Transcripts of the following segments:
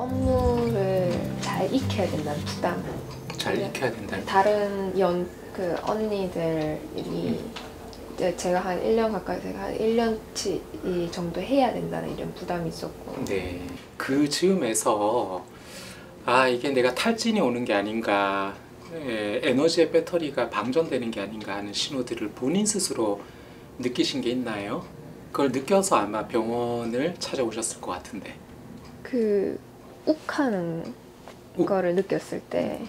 업무를 잘 익혀야 된다는 부담. 잘 익혀야 된다는. 다른 언니들이 이제 제가 한 1년 가까이 한 1년치 정도 해야 된다는 이런 부담이 있었고. 네. 그 즈음에서 이게 내가 탈진이 오는 게 아닌가, 에너지의 배터리가 방전되는 게 아닌가 하는 신호들을 본인 스스로 느끼신 게 있나요? 그걸 느껴서 아마 병원을 찾아오셨을 것 같은데. 그 욱하는 거를 느꼈을 때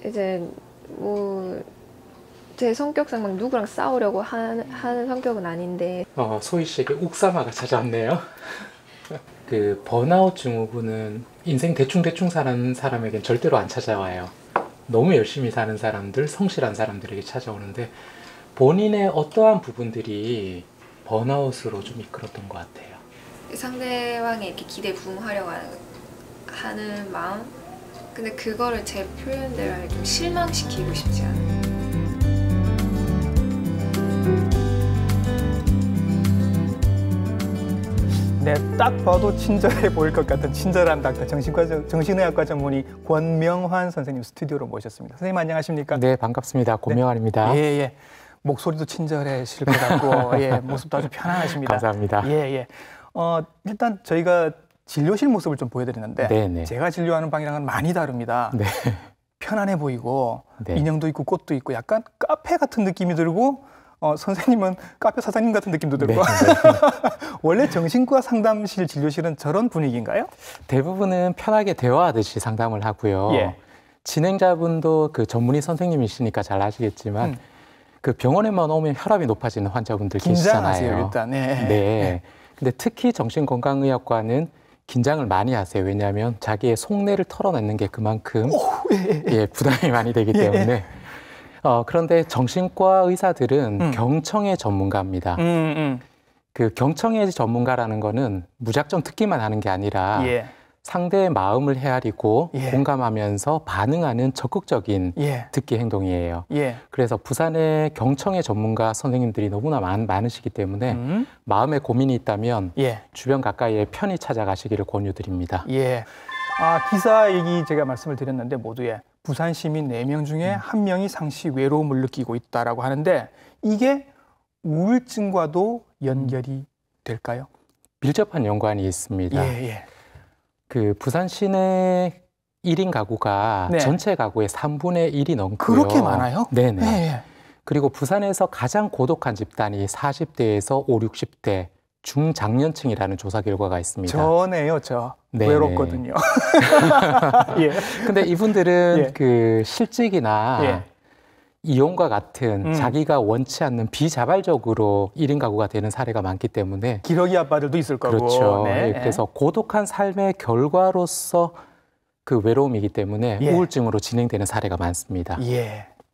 이제 뭐 제 성격상 막 누구랑 싸우려고 하는 성격은 아닌데 소희 씨에게 욱사마가 찾아왔네요. 그 번아웃 증후군은 인생 대충 사는 사람에겐 절대로 안 찾아와요. 너무 열심히 사는 사람들, 성실한 사람들에게 찾아오는데 본인의 어떠한 부분들이 번아웃으로 좀 이끌었던 것 같아요. 상대방의 이렇게 기대에 부응하려고 하는 마음? 근데 그거를 제 표현대로 좀 실망시키고 싶지 않아요. 네, 딱 봐도 친절해 보일 것 같은 친절한 닥터 정신의학과 전문의 권명환 선생님 스튜디오로 모셨습니다. 선생님 안녕하십니까? 네, 반갑습니다. 권명환입니다. 예. 목소리도 친절하실 것 같고 예, 모습도 아주 편안하십니다. 감사합니다. 예. 일단 저희가 진료실 모습을 좀 보여드리는데 네네. 제가 진료하는 방이랑은 많이 다릅니다. 네. 편안해 보이고 네. 인형도 있고 꽃도 있고 약간 카페 같은 느낌이 들고 선생님은 카페 사장님 같은 느낌도 들고. 네. 원래 정신과 상담실 진료실은 저런 분위기인가요? 대부분은 편하게 대화하듯이 상담을 하고요. 예. 진행자분도 그 전문의 선생님이시니까 잘 아시겠지만 그 병원에만 오면 혈압이 높아지는 환자분들 긴장하세요, 계시잖아요. 일단. 네. 근데 특히 정신건강의학과는 긴장을 많이 하세요. 왜냐하면 자기의 속내를 털어내는 게 그만큼 부담이 많이 되기 때문에. 그런데 정신과 의사들은 경청의 전문가입니다. 그 경청의 전문가라는 거는 무작정 듣기만 하는 게 아니라 상대의 마음을 헤아리고 공감하면서 반응하는 적극적인 듣기 행동이에요. 그래서 부산에 경청의 전문가 선생님들이 너무나 많으시기 때문에 마음에 고민이 있다면 주변 가까이에 편히 찾아가시기를 권유드립니다. 기사 얘기 제가 말씀을 드렸는데 모두에 부산 시민 4명 중에 1명이 상시 외로움을 느끼고 있다라고 하는데 이게 우울증과도 연결이 될까요? 밀접한 연관이 있습니다. 그 부산 시내 1인 가구가 전체 가구의 3분의 1이 넘고요. 그렇게 많아요? 네네. 그리고 부산에서 가장 고독한 집단이 40대에서 5, 60대 중장년층이라는 조사 결과가 있습니다. 저네요, 외롭거든요. 근데 이분들은 그 실직이나 이혼과 같은 자기가 원치 않는 비자발적으로 1인 가구가 되는 사례가 많기 때문에 기러기 아빠들도 있을 거고. 그렇죠. 그래서 고독한 삶의 결과로서 그 외로움이기 때문에 우울증으로 진행되는 사례가 많습니다.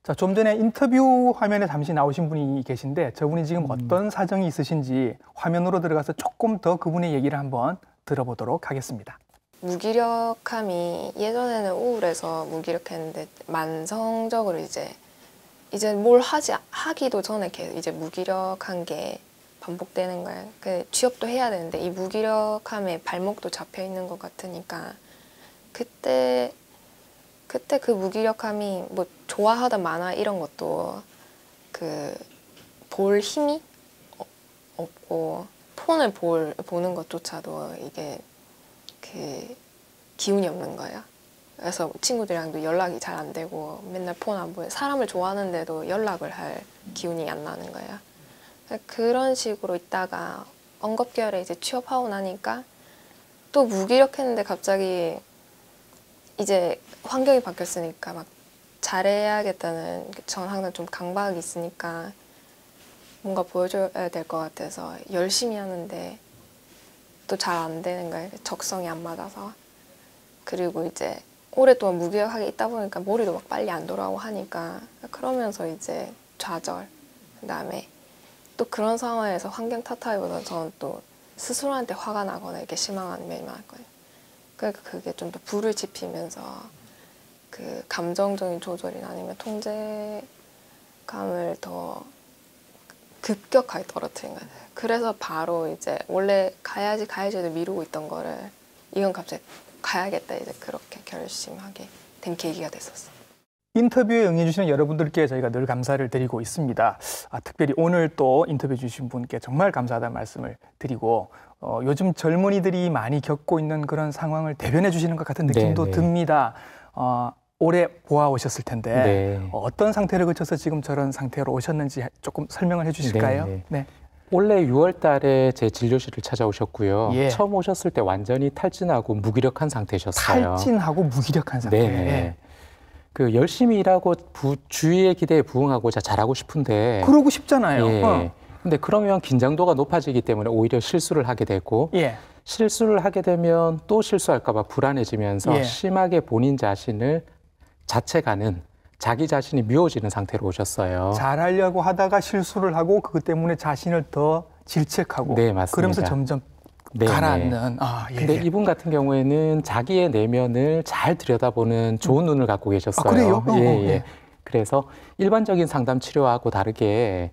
자, 좀 전에 인터뷰 화면에 잠시 나오신 분이 계신데 저분이 지금 어떤 사정이 있으신지 화면으로 들어가서 조금 더 그분의 얘기를 한번 들어보도록 하겠습니다. 무기력함이 예전에는 우울해서 무기력했는데 만성적으로 이제 뭘 하기도 전에 이제 무기력한 게 반복되는 거예요. 그 취업도 해야 되는데 이 무기력함에 발목도 잡혀 있는 것 같으니까 그때 그 무기력함이 뭐 좋아하던 만화 이런 것도 그 볼 힘이 없고 폰을 보는 것조차도 이게 그 기운이 없는 거예요. 그래서 친구들이랑도 연락이 잘 안 되고 맨날 폰 안 보여. 사람을 좋아하는데도 연락을 할 기운이 안 나는 거예요. 그런 식으로 있다가 엉겁결에 이제 취업하고 나니까 또 무기력했는데 갑자기 이제 환경이 바뀌었으니까 막 잘해야겠다는 전 항상 좀 강박이 있으니까 뭔가 보여줘야 될 것 같아서 열심히 하는데 또 잘 안 되는 거예요. 적성이 안 맞아서. 그리고 이제 오랫동안 무기력하게 있다 보니까 머리도 막 빨리 안 돌아오고 하니까 그러면서 이제 좌절, 그다음에 또 그런 상황에서 환경 탓하기보다 저는 또 스스로한테 화가 나거나 이렇게 실망하는 면이 많았거든요. 그러니까 그게 좀 더 불을 지피면서 그 감정적인 조절이나 아니면 통제감을 더 급격하게 떨어뜨린 거예요. 그래서 바로 이제 원래 가야지 해도 미루고 있던 거를 이건 갑자기 가야겠다 이제 그렇게 결심하게 된 계기가 됐었어요. 인터뷰에 응해주시는 여러분들께 저희가 늘 감사를 드리고 있습니다. 특별히 오늘 또 인터뷰 주신 분께 정말 감사하다는 말씀을 드리고 요즘 젊은이들이 많이 겪고 있는 그런 상황을 대변해 주시는 것 같은 느낌도 네, 네. 듭니다. 오래 보아오셨을 텐데 네. 어떤 상태를 거쳐서 지금 저런 상태로 오셨는지 조금 설명을 해주실까요? 네, 네. 네. 올해 6월 달에 제 진료실을 찾아오셨고요. 예. 처음 오셨을 때 완전히 탈진하고 무기력한 상태셨어요. 탈진하고 무기력한 상태. 네. 그 열심히 일하고 주위의 기대에 부응하고자 잘하고 싶은데 그러고 싶잖아요. 예. 근데 그러면 긴장도가 높아지기 때문에 오히려 실수를 하게 되고 예. 실수를 하게 되면 또 실수할까 봐 불안해지면서 예. 심하게 본인 자신을 자책하는 자기 자신이 미워지는 상태로 오셨어요. 잘하려고 하다가 실수를 하고 그것 때문에 자신을 더 질책하고 네, 맞습니다. 그러면서 점점 네, 가라앉는. 예. 근데 이분 같은 경우에는 자기의 내면을 잘 들여다보는 좋은 눈을 갖고 계셨어요. 그래요? 예. 그래서 일반적인 상담 치료하고 다르게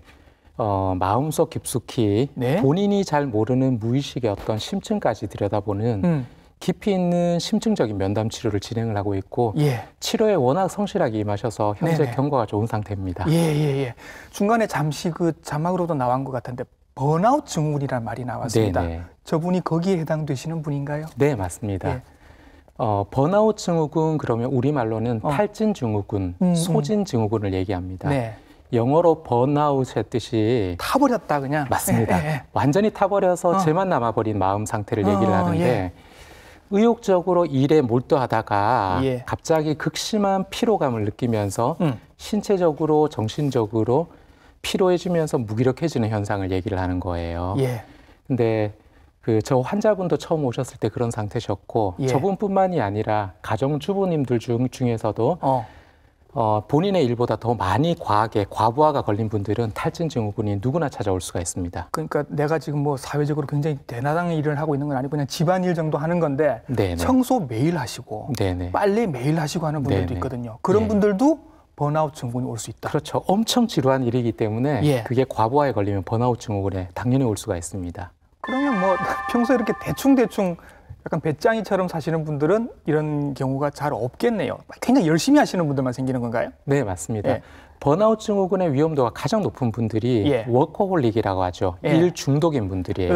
마음속 깊숙이 네? 본인이 잘 모르는 무의식의 어떤 심층까지 들여다보는 깊이 있는 심층적인 면담 치료를 진행을 하고 있고 예. 치료에 워낙 성실하게 임하셔서 현재 네네. 경과가 좋은 상태입니다. 예. 중간에 잠시 그 자막으로도 나온 것 같은데 번아웃 증후군이라는 말이 나왔습니다. 네네. 저분이 거기에 해당되시는 분인가요? 네, 맞습니다. 예. 번아웃 증후군 그러면 우리말로는 탈진 증후군, 소진 증후군을 얘기합니다. 네. 영어로 번아웃의 뜻이 타버렸다 그냥. 맞습니다. 완전히 타버려서 죄만 남아버린 마음 상태를 얘기를 하는데 예. 의욕적으로 일에 몰두하다가 예. 갑자기 극심한 피로감을 느끼면서 신체적으로 정신적으로 피로해지면서 무기력해지는 현상을 얘기를 하는 거예요. 예. 근데 그 저 환자분도 처음 오셨을 때 그런 상태셨고 예. 저분뿐만이 아니라 가정주부님들 중에서도 본인의 일보다 더 많이 과하게 과부하가 걸린 분들은 탈진 증후군이 누구나 찾아올 수가 있습니다. 그러니까 내가 지금 뭐 사회적으로 굉장히 대단한 일을 하고 있는 건 아니고 그냥 집안일 정도 하는 건데 네네. 청소 매일 하시고 네네. 빨래 매일 하시고 하는 분들도 네네. 있거든요. 그런 예. 분들도 번아웃 증후군이 올 수 있다. 그렇죠. 엄청 지루한 일이기 때문에 예. 그게 과부하에 걸리면 번아웃 증후군에 당연히 올 수가 있습니다. 그러면 뭐 평소에 이렇게 대충 약간 배짱이처럼 사시는 분들은 이런 경우가 잘 없겠네요. 굉장히 열심히 하시는 분들만 생기는 건가요? 네, 맞습니다. 예. 번아웃 증후군의 위험도가 가장 높은 분들이 예. 워커홀릭이라고 하죠. 예. 일 중독인 분들이에요.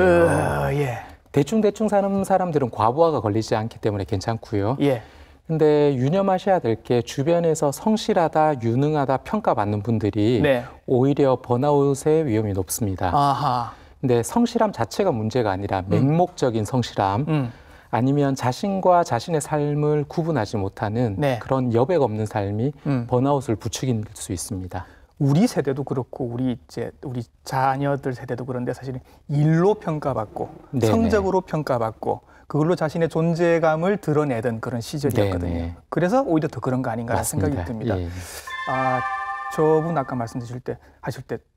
예. 대충 사는 사람들은 과부하가 걸리지 않기 때문에 괜찮고요. 예. 근데 유념하셔야 될 게 주변에서 성실하다, 유능하다 평가받는 분들이 네. 오히려 번아웃의 위험이 높습니다. 아하. 근데 성실함 자체가 문제가 아니라 맹목적인 성실함, 아니면 자신과 자신의 삶을 구분하지 못하는 네. 그런 여백 없는 삶이 번아웃을 부추길 수 있습니다. 우리 세대도 그렇고 우리 자녀들 세대도 그런데 사실은 일로 평가받고 네네. 성적으로 평가받고 그걸로 자신의 존재감을 드러내던 그런 시절이었거든요. 네네. 그래서 오히려 더 그런 거 아닌가 맞습니다. 생각이 듭니다. 예. 저분 아까 말씀하실 때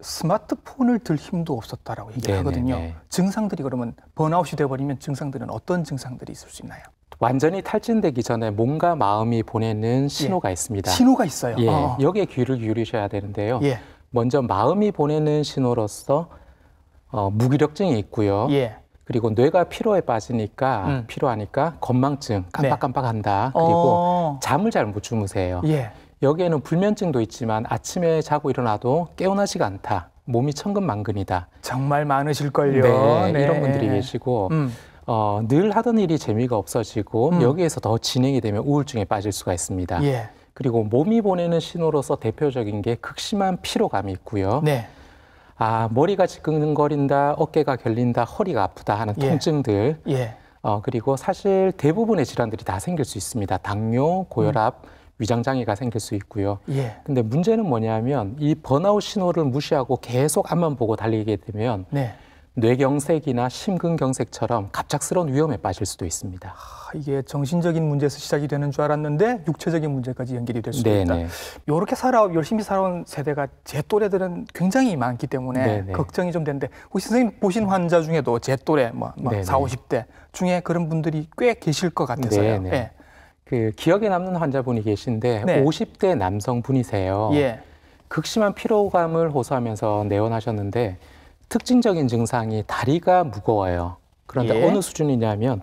스마트폰을 들 힘도 없었다라고 얘기를 하거든요. 네네네. 증상들이 그러면 번아웃이 돼버리면 증상들은 어떤 증상들이 있을 수 있나요? 완전히 탈진되기 전에 몸과 마음이 보내는 신호가 있습니다. 신호가 있어요. 예, 여기에 귀를 기울이셔야 되는데요. 예. 먼저 마음이 보내는 신호로서 무기력증이 있고요. 예. 그리고 뇌가 피로에 빠지니까 피로하니까 건망증, 깜빡깜빡한다. 그리고 잠을 잘 못 주무세요. 예. 여기에는 불면증도 있지만 아침에 자고 일어나도 깨어나지가 않다. 몸이 천근만근이다. 정말 많으실걸요. 네, 이런 분들이 계시고 늘 하던 일이 재미가 없어지고 여기에서 더 진행이 되면 우울증에 빠질 수가 있습니다. 예. 그리고 몸이 보내는 신호로서 대표적인 게 극심한 피로감이 있고요. 네. 머리가 지끈거린다, 어깨가 결린다, 허리가 아프다 하는 예. 통증들. 예. 그리고 사실 대부분의 질환들이 다 생길 수 있습니다. 당뇨, 고혈압, 위장장애가 생길 수 있고요. 예. 근데 문제는 뭐냐면 이 번아웃 신호를 무시하고 계속 앞만 보고 달리게 되면 네. 뇌경색이나 심근경색처럼 갑작스러운 위험에 빠질 수도 있습니다. 이게 정신적인 문제에서 시작이 되는 줄 알았는데 육체적인 문제까지 연결이 될 수도 있다. 네네. 이렇게 열심히 살아온 세대가 제 또래들은 굉장히 많기 때문에 네네. 걱정이 걱정이 좀 되는데 혹시 선생님 보신 환자 중에도 제 또래 네네. 40, 50대 중에 그런 분들이 꽤 계실 것 같아서요. 네네. 예. 그 기억에 남는 환자분이 계신데 네. 50대 남성분이세요. 예. 극심한 피로감을 호소하면서 내원하셨는데 특징적인 증상이 다리가 무거워요. 그런데 예. 어느 수준이냐면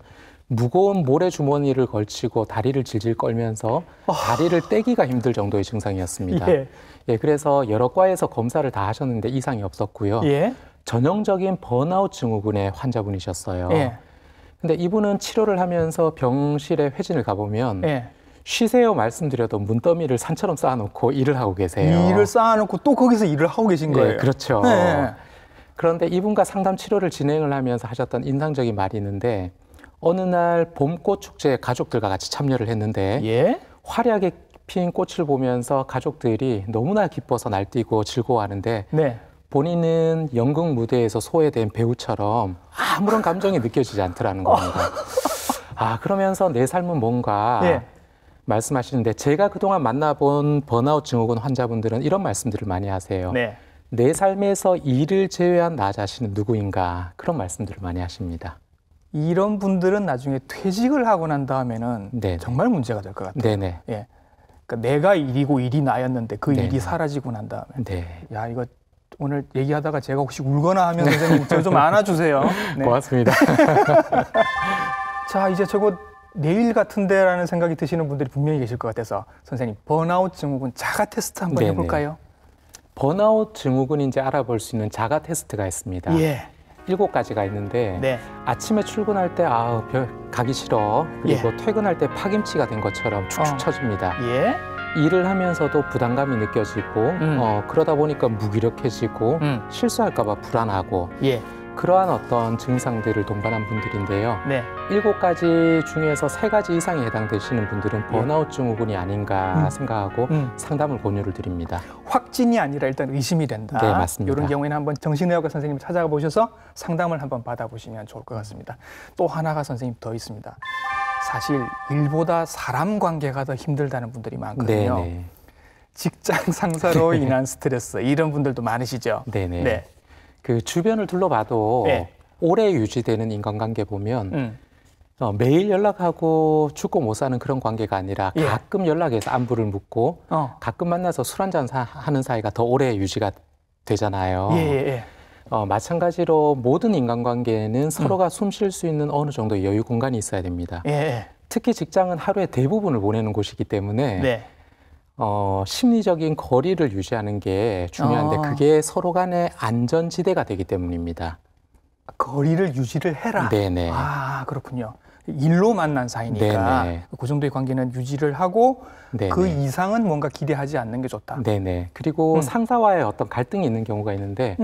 무거운 모래주머니를 걸치고 다리를 질질 끌면서 다리를 떼기가 힘들 정도의 증상이었습니다. 예. 예, 그래서 여러 과에서 검사를 다 하셨는데 이상이 없었고요. 예. 전형적인 번아웃 증후군의 환자분이셨어요. 예. 근데 이분은 치료를 하면서 병실에 회진을 가보면 예. 쉬세요 말씀드려도 문더미를 산처럼 쌓아놓고 일을 하고 계세요. 일을 쌓아놓고 또 거기서 일을 하고 계신 거예요. 예, 그렇죠. 네. 그런데 이분과 상담 치료를 진행을 하면서 하셨던 인상적인 말이 있는데 어느 날 봄꽃 축제에 가족들과 같이 참여를 했는데 예. 화려하게 핀 꽃을 보면서 가족들이 너무나 기뻐서 날뛰고 즐거워하는데 네. 본인은 연극 무대에서 소외된 배우처럼 아무런 감정이 느껴지지 않더라는 겁니다. 아, 그러면서 내 삶은 뭔가 예. 말씀하시는데 제가 그동안 만나본 번아웃 증후군 환자분들은 이런 말씀들을 많이 하세요. 네. 내 삶에서 일을 제외한 나 자신은 누구인가 그런 말씀들을 많이 하십니다. 이런 분들은 나중에 퇴직을 하고 난 다음에는 네네. 정말 문제가 될 것 같아요. 네네. 예. 그러니까 내가 일이고 일이 나였는데 그 네네. 일이 사라지고 난 다음에 네. 야 이거 오늘 얘기하다가 제가 혹시 울거나 하면 선생님 저 좀 안아주세요. 네. 고맙습니다. 자 이제 저거 내일 같은데라는 생각이 드시는 분들이 분명히 계실 것 같아서 선생님 번아웃 증후군 자가 테스트 한번 네네. 해볼까요? 번아웃 증후군인지 알아볼 수 있는 자가 테스트가 있습니다. 예. 7가지가 있는데 네. 아침에 출근할 때 가기 싫어. 그리고 퇴근할 때 파김치가 된 것처럼 축축 처집니다. 예. 일을 하면서도 부담감이 느껴지고 그러다 보니까 무기력해지고 실수할까 봐 불안하고 예. 그러한 어떤 증상들을 동반한 분들인데요. 네. 7가지 중에서 3가지 이상에 해당되시는 분들은 번아웃 증후군이 아닌가 생각하고 상담을 권유를 드립니다. 확진이 아니라 일단 의심이 된다. 네, 맞습니다. 이런 경우에는 한번 정신의학과 선생님 찾아가 보셔서 상담을 한번 받아보시면 좋을 것 같습니다. 또 하나가 선생님 더 있습니다. 사실 일보다 사람 관계가 더 힘들다는 분들이 많거든요. 네네. 직장 상사로 인한 스트레스 이런 분들도 많으시죠. 네네. 네. 그 주변을 둘러봐도 네. 오래 유지되는 인간관계 보면 매일 연락하고 죽고 못 사는 그런 관계가 아니라 예. 가끔 연락해서 안부를 묻고 가끔 만나서 술 한잔 하는 사이가 더 오래 유지가 되잖아요. 예. 마찬가지로 모든 인간관계에는 서로가 숨 쉴 수 있는 어느 정도 여유 공간이 있어야 됩니다. 예. 특히 직장은 하루의 대부분을 보내는 곳이기 때문에 네. 심리적인 거리를 유지하는 게 중요한데 그게 서로 간의 안전지대가 되기 때문입니다. 거리를 유지를 해라. 네네. 아, 그렇군요. 일로 만난 사이니까 네네. 그 정도의 관계는 유지를 하고 네네. 그 이상은 뭔가 기대하지 않는 게 좋다. 네네. 그리고 상사와의 어떤 갈등이 있는 경우가 있는데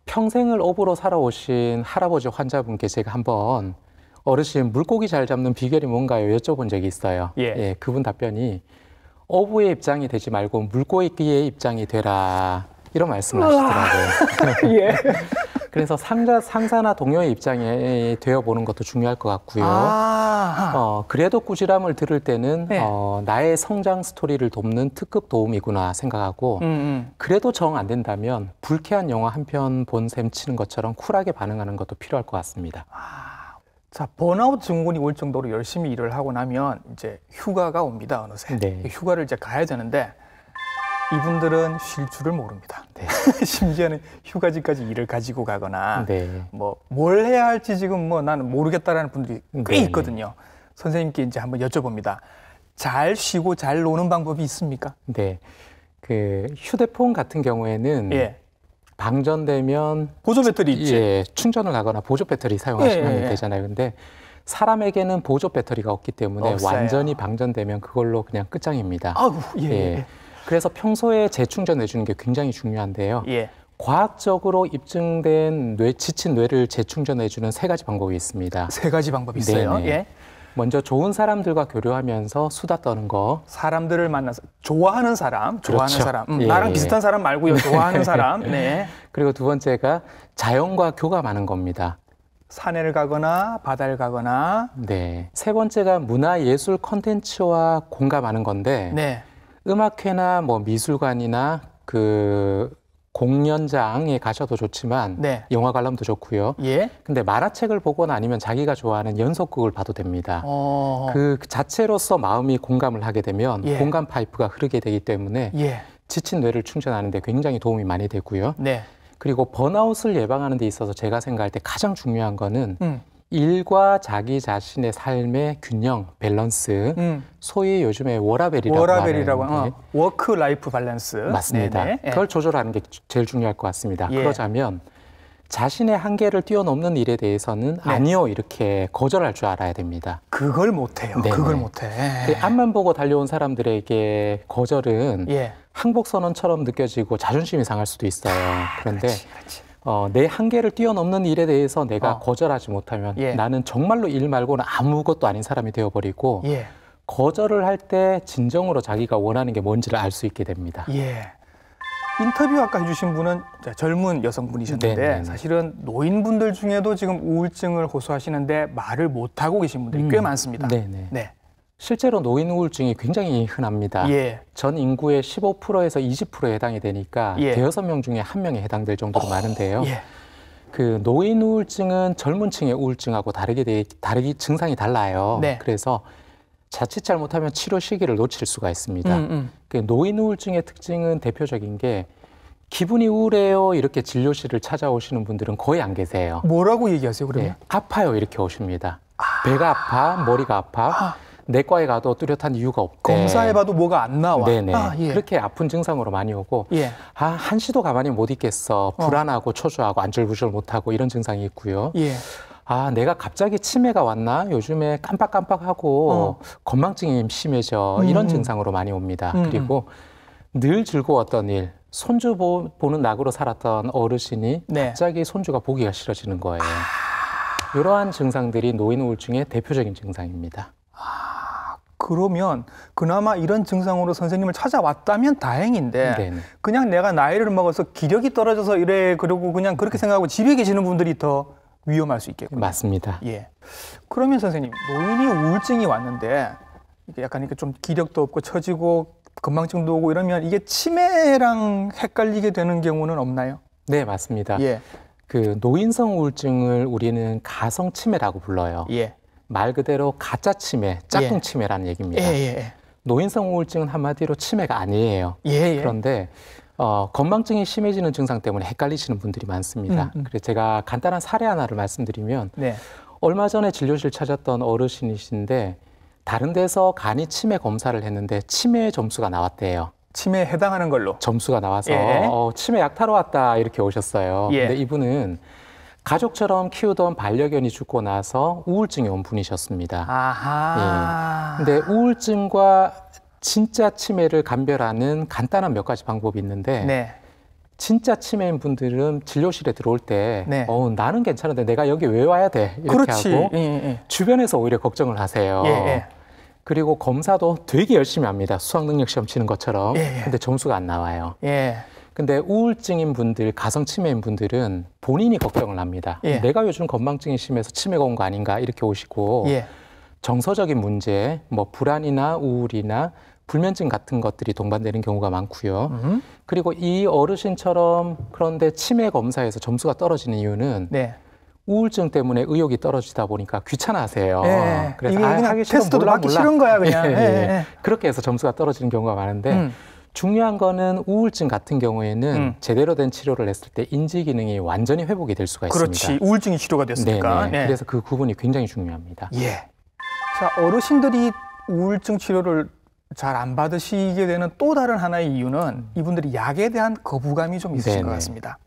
평생을 업으로 살아오신 할아버지 환자분께 제가 한번 어르신 물고기 잘 잡는 비결이 뭔가요? 여쭤본 적이 있어요. 예. 그분 답변이 어부의 입장이 되지 말고 물고기의 입장이 되라 이런 말씀을 하시더라고요. 예. 그래서 상사나 동료의 입장에 되어보는 것도 중요할 것 같고요. 그래도 꾸지람을 들을 때는 네. 나의 성장 스토리를 돕는 특급 도움이구나 생각하고 그래도 정 안 된다면 불쾌한 영화 한 편 본 셈 치는 것처럼 쿨하게 반응하는 것도 필요할 것 같습니다. 자, 번아웃 증후군이 올 정도로 열심히 일을 하고 나면 이제 휴가가 옵니다, 어느새. 네. 휴가를 이제 가야 되는데 이분들은 쉴 줄을 모릅니다. 네. 심지어는 휴가지까지 일을 가지고 가거나 네. 뭐 뭘 해야 할지 지금 뭐 나는 모르겠다라는 분들이 꽤 네. 있거든요. 선생님께 이제 한번 여쭤봅니다. 잘 쉬고 잘 노는 방법이 있습니까? 네. 그 휴대폰 같은 경우에는 예. 방전되면 보조 배터리 있지. 예, 충전을 하거나 보조 배터리 사용하시면 예. 되잖아요. 근데 사람에게는 보조 배터리가 없기 때문에 없어요. 완전히 방전되면 그걸로 그냥 끝장입니다. 아우, 예. 그래서 평소에 재충전해 주는 게 굉장히 중요한데요. 예. 과학적으로 입증된 지친 뇌를 재충전해 주는 3가지 방법이 있습니다. 3가지 방법이 있어요. 네네. 예. 먼저 좋은 사람들과 교류하면서 수다 떠는 거. 사람들을 만나서 좋아하는 사람, 좋아하는 그렇죠. 사람. 예. 나랑 비슷한 사람 말고요. 좋아하는 사람. 네. 그리고 2번째가 자연과 교감하는 겁니다. 산에를 가거나 바다를 가거나. 네. 3번째가 문화예술 콘텐츠와 공감하는 건데 네. 음악회나 뭐 미술관이나 그 공연장에 가셔도 좋지만 네. 영화 관람도 좋고요. 예. 근데 만화책을 보거나 아니면 자기가 좋아하는 연속극을 봐도 됩니다. 그 자체로서 마음이 공감을 하게 되면 예. 공감 파이프가 흐르게 되기 때문에 예. 지친 뇌를 충전하는 데 굉장히 도움이 많이 되고요. 네. 그리고 번아웃을 예방하는 데 있어서 제가 생각할 때 가장 중요한 거는 일과 자기 자신의 삶의 균형, 밸런스, 소위 요즘에 워라밸이라고 하는 워크 라이프 밸런스. 맞습니다. 네네. 그걸 조절하는 게 제일 중요할 것 같습니다. 예. 그러자면 자신의 한계를 뛰어넘는 일에 대해서는 네. 아니요 이렇게 거절할 줄 알아야 됩니다. 그걸 못해요. 네네. 그걸 못해. 그 앞만 보고 달려온 사람들에게 거절은 예. 항복선언처럼 느껴지고 자존심이 상할 수도 있어요. 그런데 그렇지. 내 한계를 뛰어넘는 일에 대해서 내가 거절하지 못하면 예. 나는 정말로 일 말고는 아무것도 아닌 사람이 되어버리고 예. 거절을 할 때 진정으로 자기가 원하는 게 뭔지를 알 수 있게 됩니다. 예. 인터뷰 아까 해주신 분은 젊은 여성분이셨는데 네네네. 사실은 노인분들 중에도 지금 우울증을 호소하시는데 말을 못하고 계신 분들이 꽤 많습니다. 네네. 네. 실제로 노인 우울증이 굉장히 흔합니다. 예. 전 인구의 15%에서 20%에 해당이 되니까 예. 대여섯 명 중에 한 명에 해당될 정도로 많은데요. 예. 그 노인 우울증은 젊은 층의 우울증하고 다르게 증상이 달라요. 네. 그래서 자칫 잘못하면 치료 시기를 놓칠 수가 있습니다. 그 노인 우울증의 특징은 대표적인 게 기분이 우울해요 이렇게 진료실을 찾아오시는 분들은 거의 안 계세요. 뭐라고 얘기하세요, 그러면? 네, 아파요 이렇게 오십니다. 배가 아파, 머리가 아파, 내과에 가도 뚜렷한 이유가 없대. 검사해봐도 뭐가 안 나와. 네네. 예. 그렇게 아픈 증상으로 많이 오고 예. 한시도 가만히 못 있겠어. 불안하고 초조하고 안절부절 못하고 이런 증상이 있고요. 예. 내가 갑자기 치매가 왔나? 요즘에 깜빡깜빡하고 건망증이 심해져. 이런 증상으로 많이 옵니다. 그리고 늘 즐거웠던 일, 손주 보는 낙으로 살았던 어르신이 네. 갑자기 손주가 보기가 싫어지는 거예요. 이러한 증상들이 노인 우울증의 대표적인 증상입니다. 그러면 그나마 이런 증상으로 선생님을 찾아왔다면 다행인데 네네. 그냥 내가 나이를 먹어서 기력이 떨어져서 이래 그러고 그냥 그렇게 생각하고 집에 계시는 분들이 더 위험할 수 있겠군요. 맞습니다. 예. 그러면 선생님, 노인이 우울증이 왔는데 이게 약간 이렇게 좀 기력도 없고 처지고 건망증도 오고 이러면 이게 치매랑 헷갈리게 되는 경우는 없나요? 네, 맞습니다. 예. 그 노인성 우울증을 우리는 가성 치매라고 불러요. 예. 말 그대로 가짜 치매, 짝꿍 치매라는 얘기입니다. 예. 노인성 우울증은 한마디로 치매가 아니에요. 예. 그런데 건망증이 심해지는 증상 때문에 헷갈리시는 분들이 많습니다. 그래서 제가 간단한 사례 하나를 말씀드리면 네. 얼마 전에 진료실 찾았던 어르신이신데 다른 데서 간이 치매 검사를 했는데 치매 점수가 나왔대요. 치매에 해당하는 걸로. 점수가 나와서 예. 치매 약 타러 왔다 이렇게 오셨어요. 예. 근데 이분은 가족처럼 키우던 반려견이 죽고 나서 우울증이 온 분이셨습니다. 아하. 예. 근데 우울증과 진짜 치매를 감별하는 간단한 몇 가지 방법이 있는데 네. 진짜 치매인 분들은 진료실에 들어올 때 네. 나는 괜찮은데 내가 여기 왜 와야 돼? 이렇게 그렇지. 하고 예. 주변에서 오히려 걱정을 하세요. 예. 그리고 검사도 되게 열심히 합니다. 수학 능력 시험 치는 것처럼. 예. 근데 점수가 안 나와요. 예. 근데 우울증인 분들, 가성 치매인 분들은 본인이 걱정을 합니다. 예. 내가 요즘 건망증이 심해서 치매가 온 거 아닌가 이렇게 오시고 예. 정서적인 문제, 뭐 불안이나 우울이나 불면증 같은 것들이 동반되는 경우가 많고요. 그리고 이 어르신처럼 그런데 치매 검사에서 점수가 떨어지는 이유는 네. 우울증 때문에 의욕이 떨어지다 보니까 귀찮아하세요. 예. 그래서 이게 그냥 하기 싫어, 테스트도 몰라, 받기 몰라. 싫은 거야 그냥. 예, 예. 예. 그렇게 해서 점수가 떨어지는 경우가 많은데 중요한 거는 우울증 같은 경우에는 제대로 된 치료를 했을 때 인지 기능이 완전히 회복이 될 수가 그렇지. 있습니다. 우울증이 치료가 됐으니까. 네네. 그래서 그 구분이 굉장히 중요합니다. 예. 자, 어르신들이 우울증 치료를 잘 안 받으시게 되는 또 다른 하나의 이유는 이분들이 약에 대한 거부감이 좀 있으신 네네. 것 같습니다.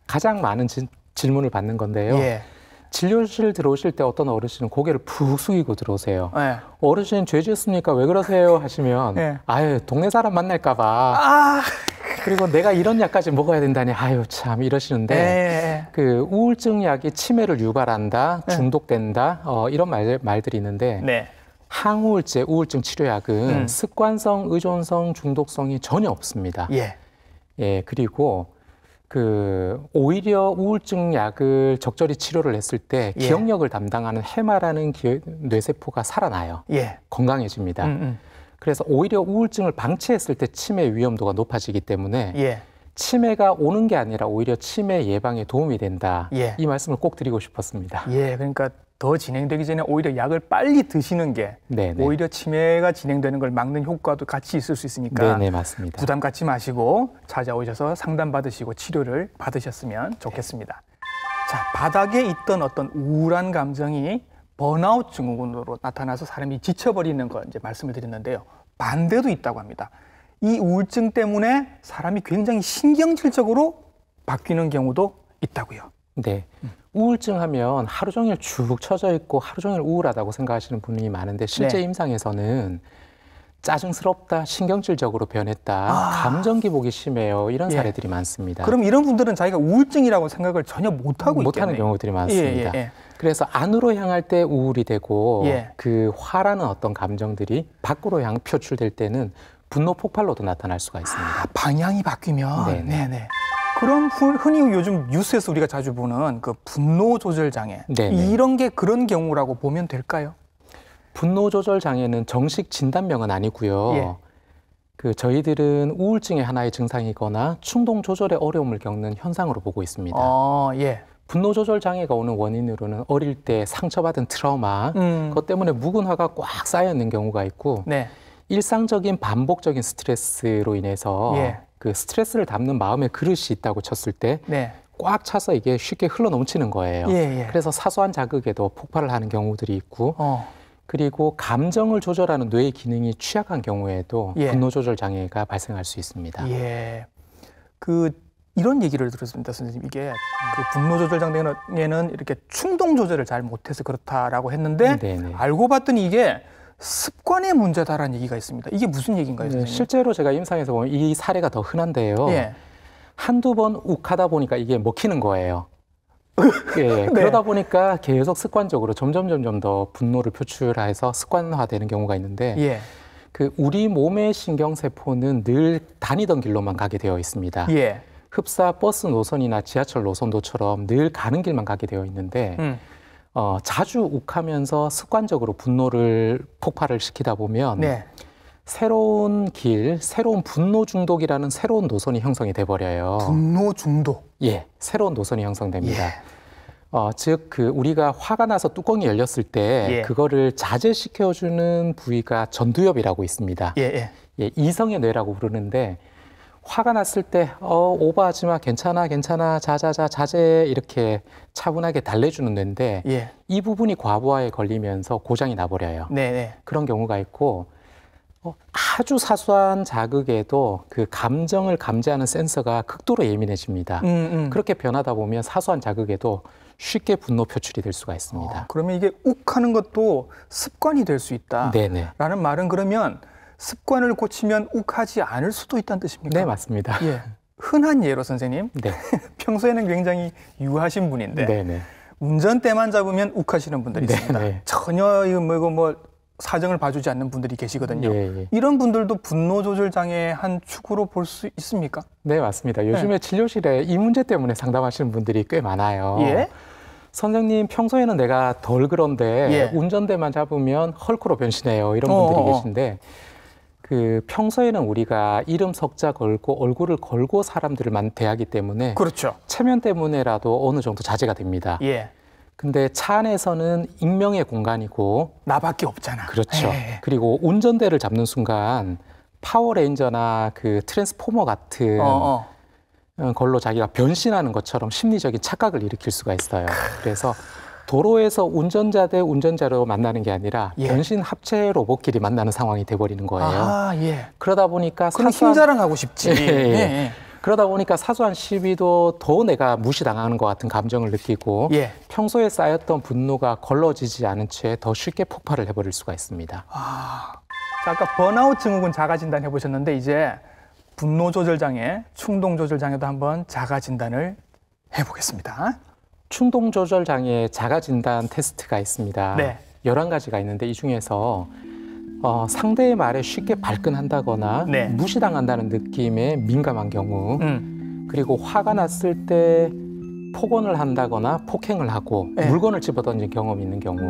가장 많은 질문을 받는 건데요. 예. 진료실 들어오실 때 어떤 어르신은 고개를 푹 숙이고 들어오세요. 예. 어르신 죄 지었습니까? 왜 그러세요? 하시면 예. 아유 동네 사람 만날까 봐. 아. 그리고 내가 이런 약까지 먹어야 된다니 아유 참 이러시는데 예. 그 우울증 약이 치매를 유발한다, 중독된다 이런 말들이 있는데 네. 항우울제, 우울증 치료약은 습관성, 의존성, 중독성이 전혀 없습니다. 예. 예, 그리고 오히려 우울증 약을 적절히 치료를 했을 때 예. 기억력을 담당하는 해마라는 뇌세포가 살아나요. 예. 건강해집니다. 그래서 오히려 우울증을 방치했을 때 치매 위험도가 높아지기 때문에 예. 치매가 오는 게 아니라 오히려 치매 예방에 도움이 된다. 예. 이 말씀을 꼭 드리고 싶었습니다. 예. 그러니까 더 진행되기 전에 오히려 약을 빨리 드시는 게 네네. 오히려 치매가 진행되는 걸 막는 효과도 같이 있을 수 있으니까 네네, 맞습니다. 부담 갖지 마시고 찾아오셔서 상담 받으시고 치료를 받으셨으면 좋겠습니다. 자, 바닥에 있던 어떤 우울한 감정이 번아웃 증후군으로 나타나서 사람이 지쳐버리는 거 이제 말씀을 드렸는데요. 반대도 있다고 합니다. 이 우울증 때문에 사람이 굉장히 신경질적으로 바뀌는 경우도 있다고요. 네. 우울증 하면 하루 종일 쭉 처져 있고 하루 종일 우울하다고 생각하시는 분이 많은데 실제 네. 임상에서는 짜증스럽다, 신경질적으로 변했다, 감정 기복이 심해요. 이런 예. 사례들이 많습니다. 그럼 이런 분들은 자기가 우울증이라고 생각을 전혀 못하고 못하는 있겠네요. 경우들이 많습니다. 예. 그래서 안으로 향할 때 우울이 되고 예. 그 화라는 어떤 감정들이 밖으로 표출될 때는 분노 폭발로도 나타날 수가 있습니다. 아, 방향이 바뀌면. 네네. 네네. 그럼 흔히 요즘 뉴스에서 우리가 자주 보는 그 분노 조절 장애 네네. 이런 게 그런 경우라고 보면 될까요? 분노 조절 장애는 정식 진단명은 아니고요. 예. 그 저희들은 우울증의 하나의 증상이거나 충동 조절에 어려움을 겪는 현상으로 보고 있습니다. 예. 분노 조절 장애가 오는 원인으로는 어릴 때 상처받은 트라우마, 그것 때문에 묵은 화가 꽉 쌓여 있는 경우가 있고, 네. 일상적인 반복적인 스트레스로 인해서 예. 그 스트레스를 담는 마음의 그릇이 있다고 쳤을 때 네. 꽉 차서 이게 쉽게 흘러 넘치는 거예요. 예. 그래서 사소한 자극에도 폭발을 하는 경우들이 있고, 어. 그리고 감정을 조절하는 뇌의 기능이 취약한 경우에도 예. 분노 조절 장애가 발생할 수 있습니다. 예. 이런 얘기를 들었습니다, 선생님. 이게 그 분노 조절 장애는 이렇게 충동 조절을 잘 못해서 그렇다라고 했는데 네네. 알고 봤더니 이게 습관의 문제다라는 얘기가 있습니다. 이게 무슨 얘기인가요, 네, 선생님? 실제로 제가 임상에서 보면 이 사례가 더 흔한데요. 예. 한두 번 욱하다 보니까 이게 먹히는 거예요. 예, 그러다 보니까 계속 습관적으로 점점 더 분노를 표출해서 습관화되는 경우가 있는데 예. 그 우리 몸의 신경세포는 늘 다니던 길로만 가게 되어 있습니다. 예. 흡사 버스 노선이나 지하철 노선도처럼 늘 가는 길만 가게 되어 있는데 자주 욱하면서 습관적으로 분노를 폭발을 시키다 보면 네. 새로운 길, 새로운 분노 중독이라는 새로운 노선이 형성이 돼버려요. 분노 중독. 예, 새로운 노선이 형성됩니다. 예. 즉, 화가 나서 뚜껑이 열렸을 때 예. 그거를 자제시켜주는 부위가 전두엽이라고 있습니다. 예. 예, 이성의 뇌라고 부르는데 화가 났을 때 오버하지 마, 괜찮아, 자제 이렇게 차분하게 달래주는 뇌인데 예. 이 부분이 과부하에 걸리면서 고장이 나버려요. 네. 그런 경우가 있고 아주 사소한 자극에도 그 감정을 감지하는 센서가 극도로 예민해집니다. 그렇게 변하다 보면 사소한 자극에도 쉽게 분노 표출이 될 수가 있습니다. 그러면 이게 욱하는 것도 습관이 될 수 있다. 네네. 라는 말은 그러면 습관을 고치면 욱하지 않을 수도 있다는 뜻입니까? 네, 맞습니다. 예. 흔한 예로 선생님, 네. 평소에는 굉장히 유하신 분인데 네네. 운전대만 잡으면 욱하시는 분들이 있습니다. 네네. 전혀 이거 사정을 봐주지 않는 분들이 계시거든요. 예. 이런 분들도 분노 조절 장애의 한 축으로 볼 수 있습니까? 네, 맞습니다. 요즘에 진료실에 이 문제 때문에 상담하시는 분들이 꽤 많아요. 예. 선생님, 평소에는 내가 덜 그런데 예. 운전대만 잡으면 헐크로 변신해요. 이런 분들이 계신데 그 평소에는 우리가 이름 석자 걸고 얼굴을 걸고 사람들을 대하기 때문에 그렇죠. 체면 때문에라도 어느 정도 자제가 됩니다. 예. 근데 차 안에서는 익명의 공간이고 나밖에 없잖아. 그렇죠. 예. 그리고 운전대를 잡는 순간 파워레인저나 그 트랜스포머 같은 걸로 자기가 변신하는 것처럼 심리적인 착각을 일으킬 수가 있어요. 그래서 도로에서 운전자 대 운전자로 만나는 게 아니라 예. 변신 합체 로봇끼리 만나는 상황이 돼버리는 거예요. 아, 예. 그러다 보니까 그럼 힘자랑하고 싶지. 예. 그러다 보니까 사소한 시비도 더 내가 무시당하는 것 같은 감정을 느끼고 예. 평소에 쌓였던 분노가 걸러지지 않은 채 더 쉽게 폭발을 해버릴 수가 있습니다. 자, 아까 번아웃 증후군 자가 진단 해보셨는데 이제 분노 조절 장애, 충동 조절 장애도 한번 자가 진단을 해보겠습니다. 충동 조절 장애 자가 진단 테스트가 있습니다. 네. 11가지가 있는데 이 중에서 상대의 말에 쉽게 발끈한다거나 네. 무시당한다는 느낌에 민감한 경우 그리고 화가 났을 때 폭언을 한다거나 폭행을 하고 네. 물건을 집어던진 경험이 있는 경우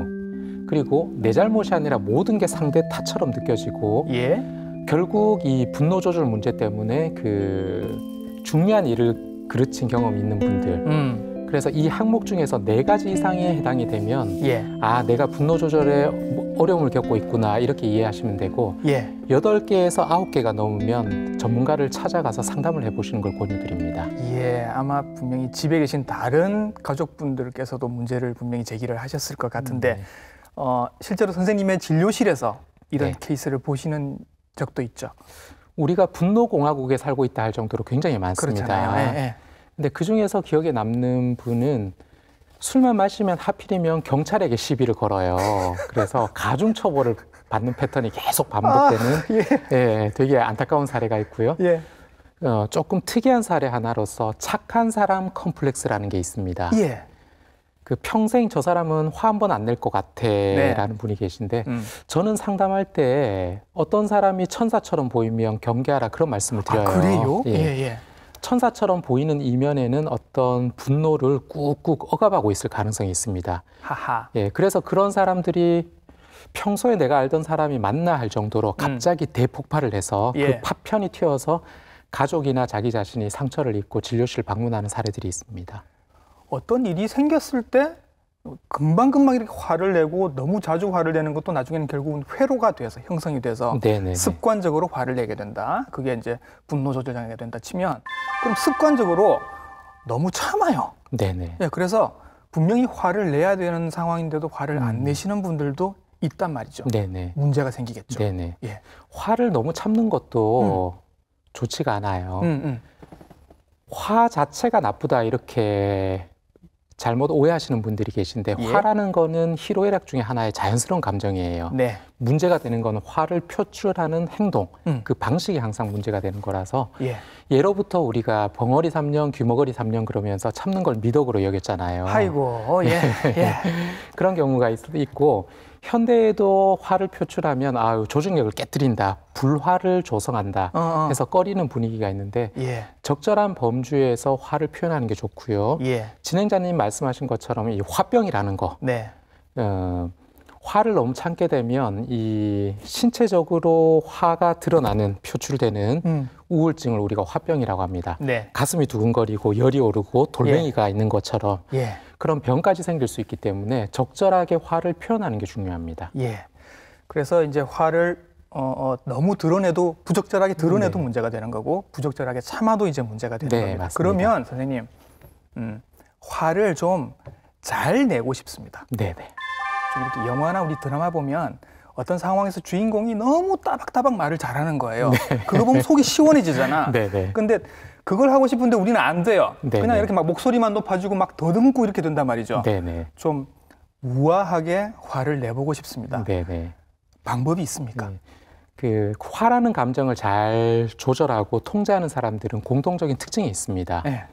그리고 내 잘못이 아니라 모든 게 상대 탓처럼 느껴지고 예. 결국 이 분노 조절 문제 때문에 그 중요한 일을 그르친 경험이 있는 분들 그래서 이 항목 중에서 4가지 이상에 해당이 되면 예. 내가 분노 조절에 어려움을 겪고 있구나 이렇게 이해하시면 되고 예. 8개에서 9개가 넘으면 전문가를 찾아가서 상담을 해보시는 걸 권유드립니다. 예, 아마 분명히 집에 계신 다른 가족분들께서도 문제를 분명히 제기를 하셨을 것 같은데 실제로 선생님의 진료실에서 이런 네. 케이스를 보시는 적도 있죠. 우리가 분노공화국에 살고 있다 할 정도로 굉장히 많습니다. 그렇잖아요. 예, 예. 근데 그중에서 기억에 남는 분은 술만 마시면 하필이면 경찰에게 시비를 걸어요. 그래서 가중처벌을 받는 패턴이 계속 반복되는 예, 되게 안타까운 사례가 있고요. 예. 조금 특이한 사례 하나로서 착한 사람 컴플렉스라는 게 있습니다. 예. 그 평생 저 사람은 화 한 번 안 낼 것 같아라는 분이 계신데 저는 상담할 때 어떤 사람이 천사처럼 보이면 경계하라 그런 말씀을 드려요. 아, 그래요? 예. 예, 예. 천사처럼 보이는 이면에는 어떤 분노를 꾹꾹 억압하고 있을 가능성이 있습니다. 하하. 예, 그래서 그런 사람들이 평소에 내가 알던 사람이 맞나 할 정도로 갑자기 대폭발을 해서 예. 그 파편이 튀어서 가족이나 자기 자신이 상처를 입고 진료실 방문하는 사례들이 있습니다. 어떤 일이 생겼을 때 금방금방 이렇게 화를 내고 너무 자주 화를 내는 것도 나중에는 결국은 회로가 돼서 형성이 돼서 네네네. 습관적으로 화를 내게 된다. 그게 이제 분노 조절 장애가 된다 치면 그럼 습관적으로 너무 참아요. 네네. 예, 그래서 분명히 화를 내야 되는 상황인데도 화를 안 내시는 분들도 있단 말이죠. 네네. 문제가 생기겠죠. 네네. 예. 화를 너무 참는 것도 좋지가 않아요. 화 자체가 나쁘다 이렇게 잘못 오해하시는 분들이 계신데 예. 화라는 거는 희로애락 중에 하나의 자연스러운 감정이에요. 네. 문제가 되는 거는 화를 표출하는 행동, 그 방식이 항상 문제가 되는 거라서 예. 예로부터 우리가 벙어리 3년, 귀머거리 3년 그러면서 참는 걸 미덕으로 여겼잖아요. 아이고, 예. 예. 그런 경우가 있고 현대에도 화를 표출하면 아유 조직력을 깨뜨린다, 불화를 조성한다 해서 꺼리는 분위기가 있는데 예. 적절한 범주에서 화를 표현하는 게 좋고요. 예. 진행자님 말씀하신 것처럼 이 화병이라는 거, 네. 화를 너무 참게 되면 이 신체적으로 화가 드러나는 표출되는 우울증을 우리가 화병이라고 합니다. 네. 가슴이 두근거리고 열이 오르고 돌멩이가 있는 것처럼 예. 그런 병까지 생길 수 있기 때문에 적절하게 화를 표현하는 게 중요합니다. 예. 그래서 이제 화를 너무 드러내도 부적절하게 드러내도 문제가 되는 거고 부적절하게 참아도 이제 문제가 되는 네, 겁니다. 맞습니다. 그러면 선생님 화를 좀 잘 내고 싶습니다. 네네. 좀 이렇게 영화나 우리 드라마 보면 어떤 상황에서 주인공이 너무 따박따박 말을 잘하는 거예요. 그거 보면 속이 시원해지잖아. 네네. 근데 그걸 하고 싶은데 우리는 안 돼요. 네네. 그냥 이렇게 막 목소리만 높아지고 막 더듬고 이렇게 된단 말이죠. 네네. 좀 우아하게 화를 내보고 싶습니다. 네네. 방법이 있습니까? 네. 그 화라는 감정을 잘 조절하고 통제하는 사람들은 공통적인 특징이 있습니다. 네.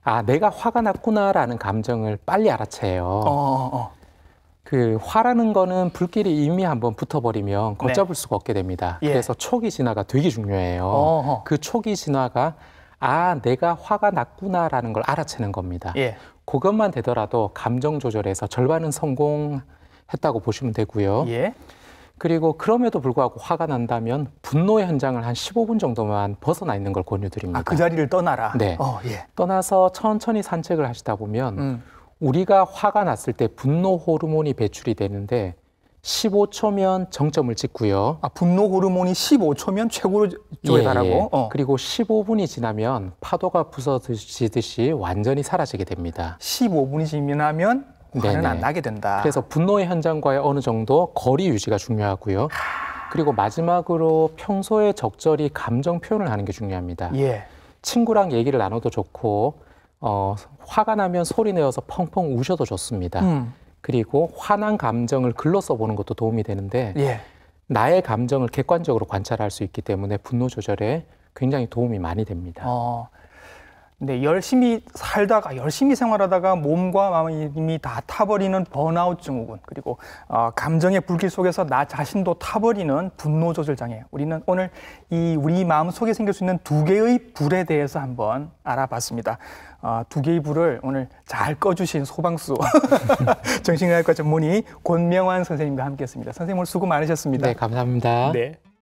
아, 내가 화가 났구나라는 감정을 빨리 알아채요. 그 화라는 거는 불길이 이미 한번 붙어버리면 걷잡을 수가 없게 됩니다. 예. 그래서 초기 진화가 되게 중요해요. 어허. 그 초기 진화가 아, 내가 화가 났구나라는 걸 알아채는 겁니다. 예. 그것만 되더라도 감정 조절에서 절반은 성공했다고 보시면 되고요. 예. 그리고 그럼에도 불구하고 화가 난다면 분노의 현장을 한 15분 정도만 벗어나 있는 걸 권유드립니다. 아, 그 자리를 떠나라. 네. 예. 떠나서 천천히 산책을 하시다 보면 우리가 화가 났을 때 분노 호르몬이 배출이 되는데 15초면 정점을 찍고요. 아, 분노 호르몬이 15초면 최고로 조에 달하고. 그리고 15분이 지나면 파도가 부서지듯이 완전히 사라지게 됩니다. 15분이 지나면 화는 네네. 안 나게 된다. 그래서 분노의 현장과의 어느 정도 거리 유지가 중요하고요. 그리고 마지막으로 평소에 적절히 감정 표현을 하는 게 중요합니다. 예. 친구랑 얘기를 나눠도 좋고 화가 나면 소리 내어서 펑펑 우셔도 좋습니다. 그리고 화난 감정을 글로 써보는 것도 도움이 되는데 예. 나의 감정을 객관적으로 관찰할 수 있기 때문에 분노 조절에 굉장히 도움이 많이 됩니다. 근데 열심히 살다가 열심히 생활하다가 몸과 마음이 다 타버리는 번아웃 증후군 그리고 감정의 불길 속에서 나 자신도 타버리는 분노 조절 장애. 우리는 오늘 이 우리 마음 속에 생길 수 있는 두 개의 불에 대해서 한번 알아봤습니다. 두 개의 불을 오늘 잘 꺼주신 소방수 정신의학과 전문의 권명환 선생님과 함께했습니다. 선생님 오늘 수고 많으셨습니다. 네, 감사합니다. 네.